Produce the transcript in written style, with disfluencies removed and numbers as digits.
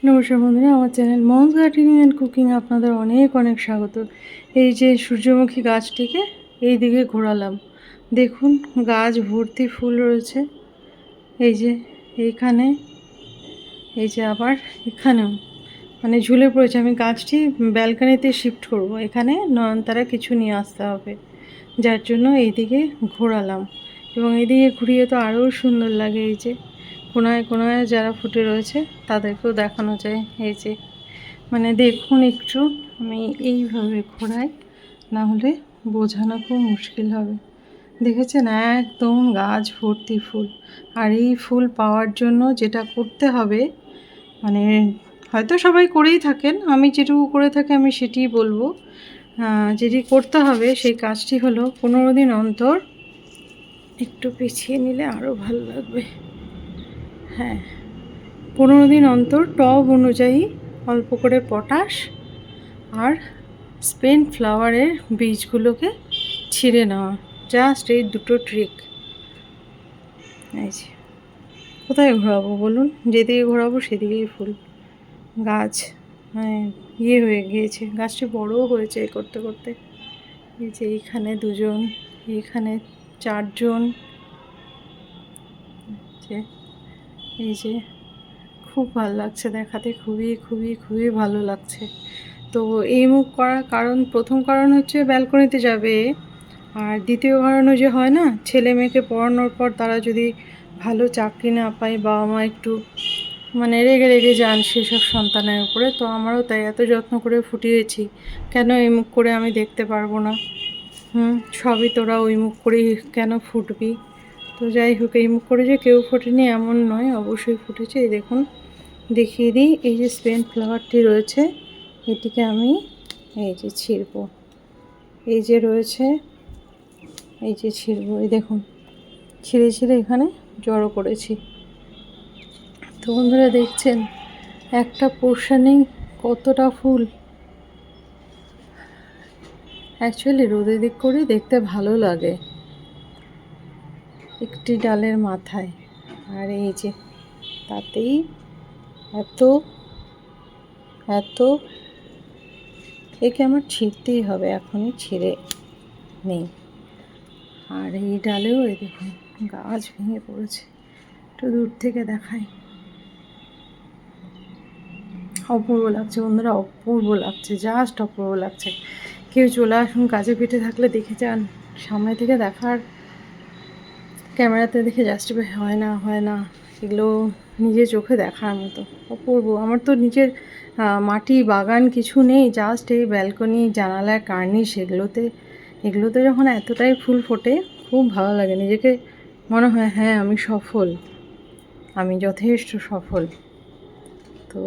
নমস্কার বন্ধুরা, আমার channel moms gardening and cooking আপনাদের অনেক অনেক স্বাগত। এই যে সূর্যমুখী গাছটিকে এই দিকে ঘোরালাম, দেখুন গাছ ভর্তি ফুল রয়েছে। এই যে এইখানে, এই যে আবার এখানেও মানে ঝুলে পড়েছে। আমি গাছটি ব্যালকনিতে শিফট করব, এখানে নয়নতারা কিছু নিয়ে আসতে হবে, যার জন্য এইদিকে ঘোরালাম। এবং এইদিকে ঘুরিয়ে তো আরও সুন্দর লাগে। এই যে কোনায় কোনায় যারা ফুটে রয়েছে তাদেরকেও দেখানো যায়। এই যে মানে দেখুন একটু, আমি এইভাবে ঘোরাই, না হলে বোঝানো খুব মুশকিল হবে। দেখেছেন একদম গাছ ভর্তি ফুল। আর এই ফুল পাওয়ার জন্য যেটা করতে হবে, মানে হয়তো সবাই করেই থাকেন, আমি যেটুকু করে থাকি আমি সেটিই বলবো। যেটি করতে হবে সেই কাজটি হলো 15 দিন অন্তর, একটু পিছিয়ে নিলে আরও ভালো লাগবে। হ্যাঁ, 15 দিন অন্তর টব অনুযায়ী অল্প করে পটাশ আর স্পেন ফ্লাওয়ারের বীজগুলোকে ছিঁড়ে নেওয়া। জাস্ট এই দুটো ট্রিক। এই যে কোথায় ঘোরাবো বলুন, যেদিকে ঘোরাবো সেদিকেই ফুল। গাছ মানে ইয়ে হয়ে গিয়েছে, গাছটি বড়ও হয়েছে করতে করতে। এই যে এইখানে দুজন, এইখানে চারজন, এই যে খুব ভালো লাগছে দেখাতে, খুবই খুবই খুবই ভালো লাগছে। তো এই মুখ করার কারণ, প্রথম কারণ হচ্ছে ব্যালকনিতে যাবে, আর দ্বিতীয় কারণ যে হয় না, ছেলে মেয়েকে পড়ানোর পর তারা যদি ভালো চাকরি না পায়, বাবা মা একটু মানে রেগে রেগে যান সেসব সন্তানের উপরে। তো আমারও তাই এত যত্ন করে ফুটিয়েছি, কেন এই মুখ করে আমি দেখতে পারবো না? সবই তোরা ওই মুখ করেই কেন ফুটবি? তো যাই হোক, এই মুখ করে যে কেউ ফোটেনি এমন নয়, অবশ্যই ফুটেছে। এই দেখুন, দেখিয়ে দিই, এই যে স্পেন ফ্লাওয়ারটি রয়েছে এটিকে আমি এই যে ছিঁড়বো, এই যে রয়েছে, এই যে ছিঁড়বো, এই দেখুন ছিঁড়ে ছিঁড়ে এখানে জড়ো করেছি। তো বন্ধুরা দেখছেন একটা পোর্শনেই কতটা ফুল। অ্যাকচুয়ালি রোদের দিক করে দেখতে ভালো লাগে একটি ডালের মাথায়। আর এই যে তাতেই এত এত, একে আমার ছিঁড়তেই হবে, এখনই ছিঁড়ে নেই। আর এই ডালেও এই দেখুন গাছ ভেঙে পড়েছে, একটু দূর থেকে দেখাই। অপূর্ব লাগছে বন্ধুরা, অপূর্ব লাগছে, জাস্ট অপূর্ব লাগছে। কেউ চলে আসুন, কাজে পিঠে থাকলে দেখে যান। সামনে থেকে দেখার, ক্যামেরাতে দেখে জাস্টিফাই হয় না। এগুলো নিজের চোখে দেখার মতো অপূর্ব। আমার তো নিজের মাটি বাগান কিছু নেই, জাস্ট এই ব্যালকনি, জানালার কার্নিশ, এগুলোতে যখন এতটাই ফুল ফোটে খুব ভালো লাগে। নিজেকে মনে হয় হ্যাঁ আমি সফল, আমি যথেষ্ট সফল। তো